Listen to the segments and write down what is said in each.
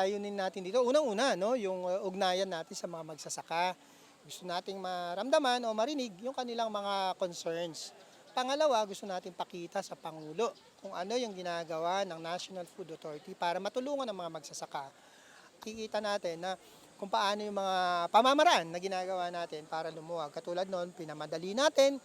layunin natin dito, unang-una, no, yung ugnayan natin sa mga magsasaka. Gusto nating maramdaman o marinig yung kanilang mga concerns. Pangalawa, gusto natin pakita sa Pangulo kung ano yung ginagawa ng National Food Authority para matulungan ang mga magsasaka. Kikita natin na kung paano yung mga pamamaraan na ginagawa natin para lumuwag. Katulad noon, pinamadali natin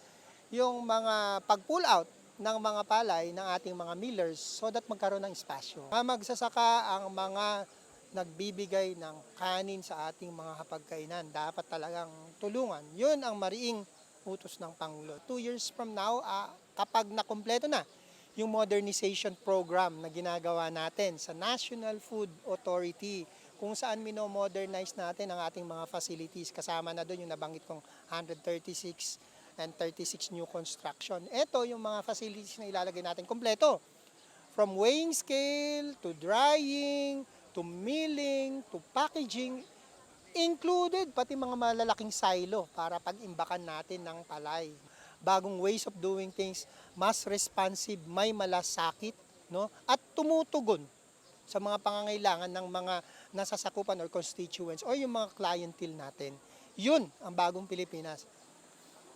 yung mga pag-pull out ng mga palay ng ating mga millers so that magkaroon ng espasyo. Mga magsasaka ang mga nagbibigay ng kanin sa ating mga hapagkainan. Dapat talagang tulungan. Yun ang mariing utos ng Pangulo. 2 years from now, kapag nakumpleto na yung modernization program na ginagawa natin sa National Food Authority, kung saan mino-modernize natin ang ating mga facilities. Kasama na doon yung nabanggit kong 136 and 36 new construction. Ito yung mga facilities na ilalagay natin kompleto. From weighing scale, to drying, to milling, to packaging, included pati mga malalaking silo para pag-imbakan natin ng palay. Bagong ways of doing things, mas responsive, may malasakit, no? At tumutugon sa mga pangangailangan ng mga nasasakupan or constituents or yung mga clientele natin. Yun ang bagong Pilipinas.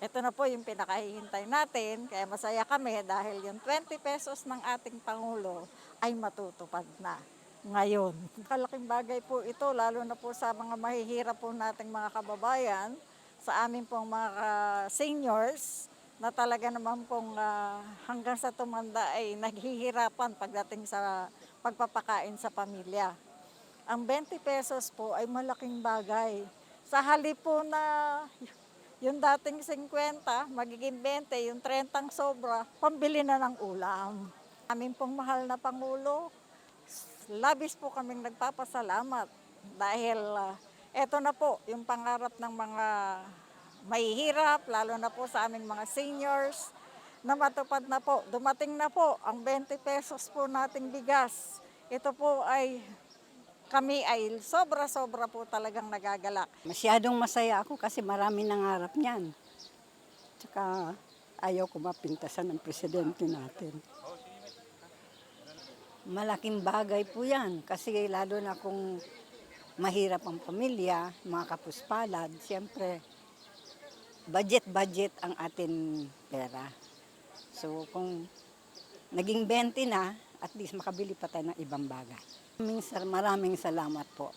Ito na po yung pinakahihintay natin, kaya masaya kami dahil yung 20 pesos ng ating Pangulo ay matutupad na ngayon. Kalaking bagay po ito, lalo na po sa mga mahihirap po nating mga kababayan, sa amin pong mga seniors, na talaga naman pong hanggang sa tumanda ay naghihirapan pagdating sa pagpapakain sa pamilya. Ang 20 pesos po ay malaking bagay. Sa halip po na yung dating 50, magiging 20, yung 30 sobra, pambili na ng ulam. Amin pong mahal na Pangulo, labis po kaming nagpapasalamat dahil eto na po yung pangarap ng mga mahihirap, lalo na po sa aming mga seniors, na matupad na po. Dumating na po ang 20 pesos po nating bigas. Ito po ay kami ay sobra-sobra po talagang nagagalak. Masyadong masaya ako kasi marami nangarap niyan. Tsaka ayaw ko mapintasan ng presidente natin. Malaking bagay po yan kasi lalo na kung mahirap ang pamilya, mga kapuspalad, siyempre budget ang atin pera. So kung naging 20 na, at least makabili pa tayo ng ibang bagay. Maraming salamat po.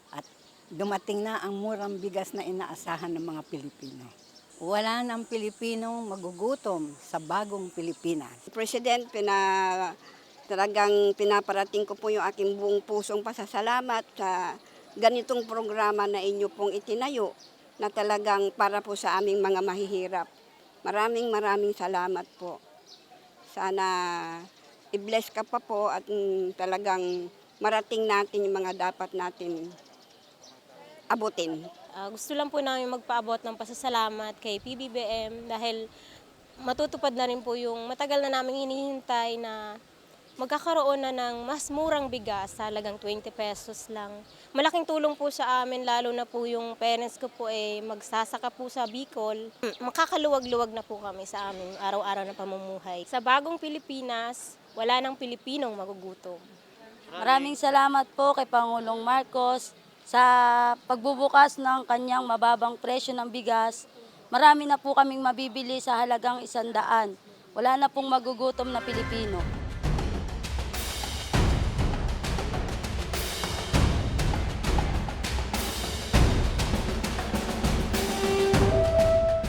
At dumating na ang murang bigas na inaasahan ng mga Pilipino. Wala nang Pilipinong magugutom sa bagong Pilipinas. President, talagang pinaparating ko po yung aking buong pusong pasasalamat sa ganitong programa na inyo pong itinayo na talagang para po sa aming mga mahihirap. Maraming salamat po. Sana i-bless ka pa po at talagang marating natin yung mga dapat natin abutin. Gusto lang po namin magpaabot ng pasasalamat kay PBBM dahil matutupad na rin po yung matagal na namin hinihintay na magkakaroon na ng mas murang bigas sa halagang 20 pesos lang. Malaking tulong po sa amin, lalo na po yung parents ko po magsasaka po sa Bicol. Makakaluwag-luwag na po kami sa aming araw-araw na pamumuhay. Sa bagong Pilipinas, wala nang Pilipinong magugutom. Maraming salamat po kay Pangulong Marcos sa pagbubukas ng kanyang mababang presyo ng bigas. Marami na po kaming mabibili sa halagang 100. Wala na pong magugutom na Pilipino.